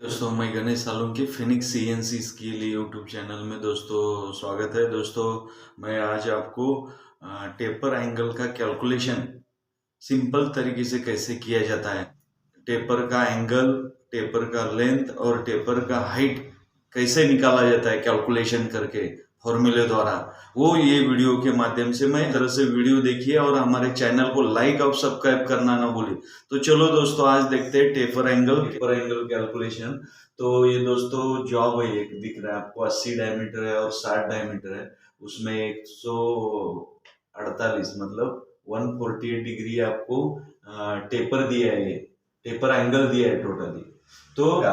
दोस्तों, मैं Ganesh Salunke Phoenix CNC skill YouTube channel में दोस्तों स्वागत है। दोस्तों, मैं आज आपको टेपर एंगल का कैलकुलेशन सिंपल तरीके से कैसे किया जाता है, टेपर का एंगल, टेपर का लेंथ और टेपर का हाइट कैसे निकाला जाता है कैलकुलेशन करके फॉर्मूले द्वारा, वो ये वीडियो के माध्यम से मैं तरह से वीडियो देखिए और हमारे चैनल को लाइक और सब्सक्राइब करना ना भूलिए। तो चलो दोस्तों, आज देखते हैं टेपर एंगल कैलकुलेशन। तो ये दोस्तों जॉब है, एक दिख रहा है आपको 80 डायमीटर है और 60 डायमीटर है। उसमें 148 मतलब 148 डिग्री आपको टेपर दिया है, ये टेपर एंगल दिया है टोटली। तो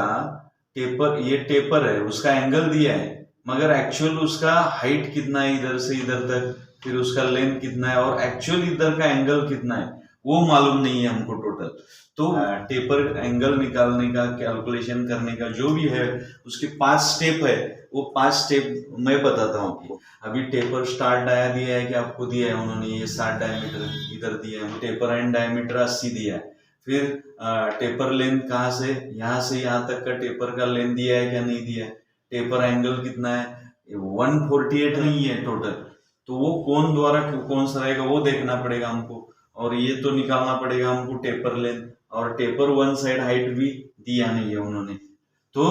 ये टेपर है, उसका एंगल दिया है, मगर एक्चुअल उसका हाइट कितना है इधर से इधर तक, फिर उसका लेंथ कितना है और एक्चुअल इधर का एंगल कितना है वो मालूम नहीं है हमको टोटल। तो टेपर एंगल निकालने का, कैलकुलेशन करने का जो भी है, उसके 5 स्टेप है। वो 5 स्टेप मैं बताता हूँ आपको। अभी टेपर स्टार्ट डाया दिया है कि आपको दिया है उन्होंने, ये 60 डायमीटर इधर दिया है, टेपर एंड डायमीटर 80 दिया है। फिर टेपर लेंथ कहाँ से यहाँ तक का टेपर का लेंथ दिया है क्या नहीं दिया है, टेपर एंगल कितना है, 148 नहीं है टोटल। तो वो कौन सा रहेगा वो देखना पड़ेगा हमको, और ये तो निकालना पड़ेगा हमको टेपर लेंथ, और टेपर वन साइड हाइट भी दिया नहीं है उन्होंने। तो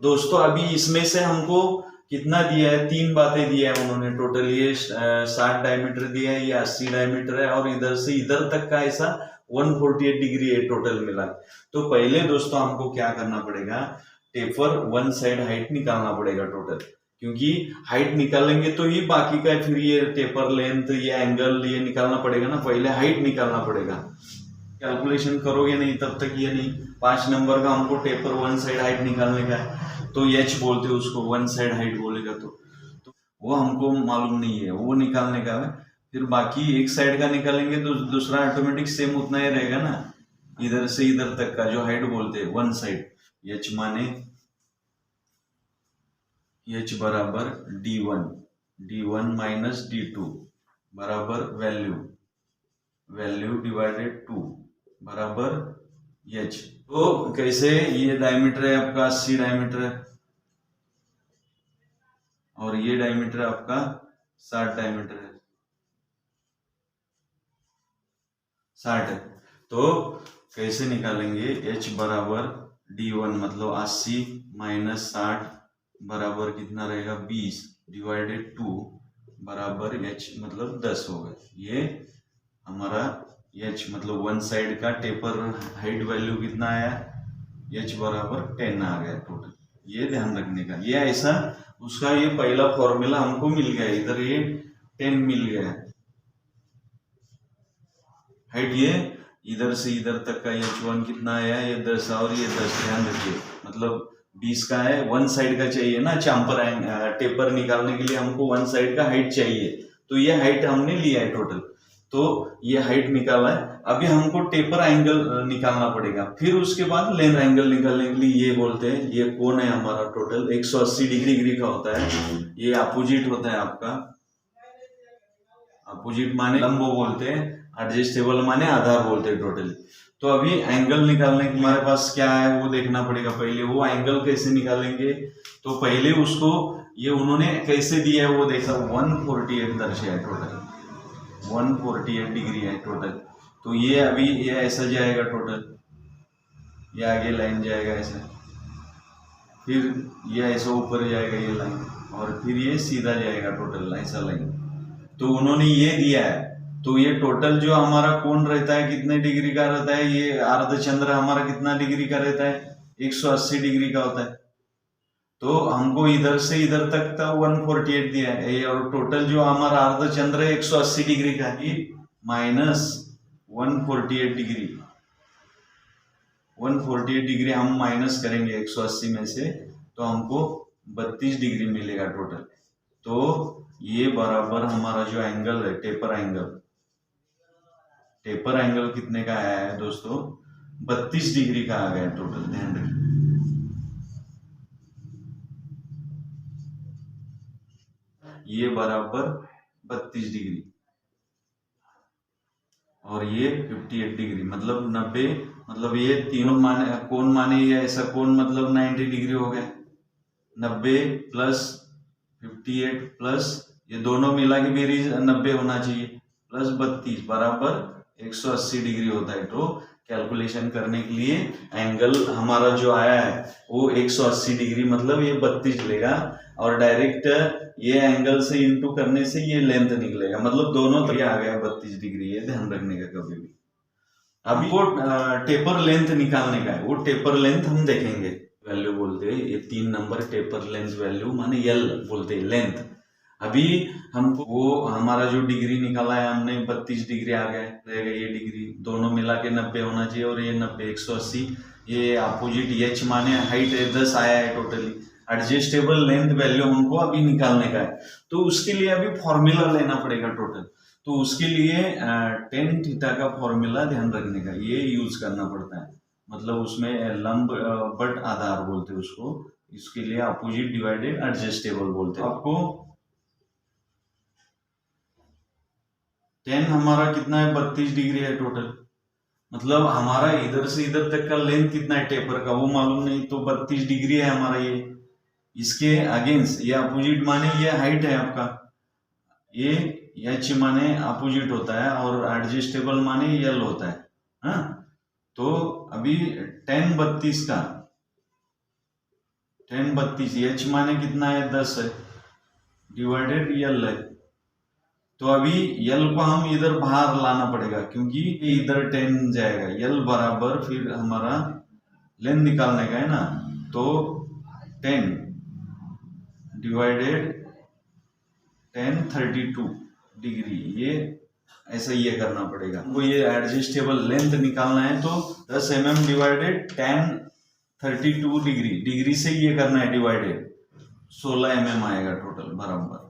दोस्तों अभी इसमें से हमको कितना दिया है, 3 बातें दिया है उन्होंने टोटल। ये 60 डायमीटर दिया है, ये 80 डायमीटर है, और इधर से इधर तक का ऐसा 148 डिग्री है टोटल मिला। तो पहले दोस्तों हमको क्या करना पड़ेगा, टेपर वन साइड हाइट निकालना पड़ेगा टोटल, क्योंकि हाइट निकालेंगे तो ही बाकी का फिर ये टेपर लेंथ, ये एंगल, ये निकालना पड़ेगा ना। पहले हाइट निकालना पड़ेगा, कैलकुलेशन करोगे नहीं तब तक ये नहीं। 5 नंबर का हमको टेपर वन साइड हाइट निकालने का है, तो एच बोलते हैं उसको, वन साइड हाइट बोलेगा तो वो हमको मालूम नहीं है, वो निकालने का है। फिर बाकी एक साइड का निकालेंगे तो दूसरा ऑटोमेटिक सेम उतना ही रहेगा ना, इधर से इधर तक का जो हाइट बोलते हैं वन साइड। एच माने एच बराबर डी वन माइनस डी2 बराबर वैल्यू डिवाइडेड 2 बराबर एच। तो कैसे, ये डायमीटर है आपका 80 डायमीटर है, और ये डायमीटर आपका 60 डायमीटर है, 60 है। तो कैसे निकालेंगे, h बराबर d1 मतलब 80 माइनस 60 बराबर कितना रहेगा 20 डिवाइडेड 2 बराबर h मतलब 10 होगा। ये हमारा h मतलब वन साइड का टेपर हाइट वैल्यू कितना आया, h बराबर 10 आ गया टोटल। ये ध्यान रखने का, ये ऐसा उसका ये पहला फॉर्मूला हमको मिल गया, इधर ये 10 मिल गया हाइट। ये इधर से इधर तक का h1 कितना आया, ये 10 और ये 10, ध्यान रखिए मतलब 20 का है। वन साइड का चाहिए ना, टेपर निकालने के लिए हमको वन साइड का हाइट चाहिए, तो ये हाइट हमने लिया है टोटल। तो ये हाइट निकाला है। अभी हमको टेपर एंगल निकालना पड़ेगा, फिर उसके बाद लेंथ एंगल निकालने के लिए ये बोलते हैं, ये कोण है हमारा टोटल 180 डिग्री का होता है। ये अपोजिट होता है आपका, अपोजिट माने लंब बोलते हैं, एडजस्टेबल माने आधार बोलते हैं टोटली। तो अभी एंगल निकालने के हमारे पास क्या है वो देखना पड़ेगा। पहले वो एंगल कैसे निकालेंगे, तो पहले उसको ये उन्होंने कैसे दिया है वो देखा, 148 दर्शाया टोटल, 148 डिग्री है टोटल। तो ये अभी ये ऐसा जाएगा टोटल, ये आगे लाइन जाएगा ऐसा, फिर ये ऐसा ऊपर जाएगा ये लाइन, और फिर ये सीधा जाएगा टोटल ऐसा लाइन। तो उन्होंने ये दिया है। तो ये टोटल जो हमारा कोण रहता है कितने डिग्री का रहता है, ये अर्धचंद्र हमारा कितना डिग्री का रहता है, 180 डिग्री का होता है। तो हमको इधर से इधर तक का 148 दिया है, और टोटल जो हमारा अर्धचंद्र है 180 डिग्री का है, माइनस 148 डिग्री, 148 डिग्री हम माइनस करेंगे 180 में से, तो हमको 32 डिग्री मिलेगा टोटल। तो ये बराबर हमारा जो एंगल है, टेपर एंगल कितने का आया है दोस्तों, 32 डिग्री का आ गया टोटल, ध्यान रखिए। ये बराबर 32 डिग्री, और ये 58 डिग्री मतलब 90 मतलब ये तीनों माने कोण माने ये ऐसा कोण मतलब 90 डिग्री हो गया। 90 प्लस 58 प्लस ये दोनों मिला के बेरीज 90 होना चाहिए प्लस 32 बराबर 180 डिग्री होता है। तो कैलकुलेशन करने के लिए एंगल हमारा जो आया है वो 180 डिग्री मतलब ये 32 लेगा और डायरेक्ट ये एंगल से इंटू करने से ये लेंथ निकलेगा, मतलब दोनों तरह आ गया 32 डिग्री। ये ध्यान रखने का कभी भी। अभी वो टेपर लेंथ निकालने का है, वो टेपर लेंथ हम देखेंगे। वैल्यू बोलते हैं ये 3 नंबर टेपर लेंथ वैल्यू माने एल बोलते हैं लेंथ। अभी हमको वो हमारा जो डिग्री निकाला है हमने 32 डिग्री आ गया रहेगा, ये डिग्री दोनों मिला के 90 होना चाहिए और ये 90 180 ये अपोजिट एच माने हाइट 10 आया है टोटली। एडजस्टेबल लेंथ वैल्यू हमको अभी निकालने का है, तो उसके लिए अभी फॉर्मूला लेना पड़ेगा टोटल। तो उसके लिए टेन थीटा का फॉर्मूला ध्यान रखने का ये यूज करना पड़ता है, मतलब उसमें लंब बट आधार बोलते हैं उसको। इसके लिए अपोजिट डिवाइडेड एडजस्टेबल बोलते हैं। आपको 10 हमारा कितना है 32 डिग्री है टोटल, मतलब हमारा इधर से इधर तक का लेंथ कितना है टेपर का वो मालूम नहीं, तो 32 डिग्री है हमारा ये। इसके अगेंस्ट ये अपोजिट माने ये हाइट है आपका, ये एच माने अपोजिट होता है और एडजस्टेबल माने एल होता है। हाँ, तो अभी 10 32 का 10 32 एच माने कितना है 10 है डिवाइडेड एल है। तो अभी यल को हम इधर बाहर लाना पड़ेगा क्योंकि इधर 10 जाएगा, यल बराबर फिर हमारा लेंथ निकालने का है ना, तो 10 डिवाइडेड 10 32 डिग्री, ये ऐसा ये करना पड़ेगा। वो ये एडजस्टेबल लेंथ निकालना है तो 10 mm डिवाइडेड 10 32 डिग्री से ये करना है डिवाइडेड 16 mm आएगा टोटल बराबर।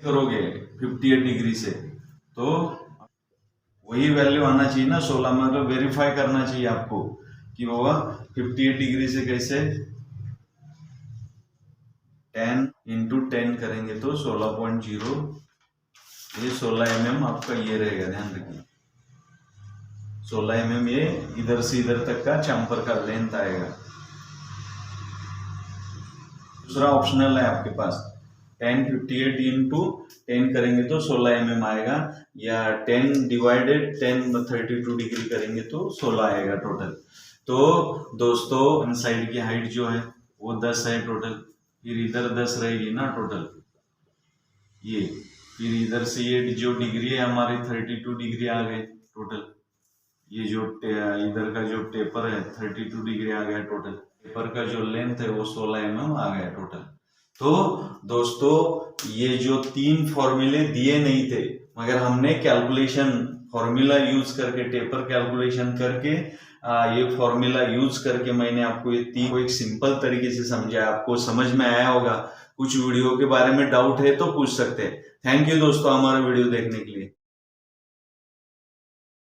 करोगे 58 डिग्री से तो वही वैल्यू आना चाहिए ना 16 में, तो वेरीफाई करना चाहिए आपको कि बाबा 58 डिग्री से कैसे 10 इंटू 10 करेंगे तो 16.0, ये 16 mm आपका ये रहेगा, ध्यान रखिए 16 mm ये इधर से इधर तक का चैम्पर का लेंथ आएगा। दूसरा ऑप्शनल है आपके पास 10 58 इंटू 10 करेंगे तो 16 mm आएगा, या 10 डिवाइडेड 10 32 डिग्री करेंगे तो 16 आएगा टोटल। तो दोस्तों इन साइड की हाइट जो है वो 10 है टोटल, फिर इधर 10 रहेगी ना टोटल ये, फिर इधर से ये जो डिग्री है हमारी 32 डिग्री आ गए टोटल। ये जो इधर का जो टेपर है 32 डिग्री आ गया टोटल, टेपर का जो लेंथ है वो 16 mm आ गया टोटल। तो दोस्तों ये जो 3 फॉर्मूले दिए नहीं थे मगर हमने कैलकुलेशन फॉर्मूला यूज करके टेपर कैलकुलेशन करके ये फॉर्मूला यूज करके मैंने आपको ये 3 को एक सिंपल तरीके से समझाया, आपको समझ में आया होगा। कुछ वीडियो के बारे में डाउट है तो पूछ सकते हैं। थैंक यू दोस्तों हमारा वीडियो देखने के लिए।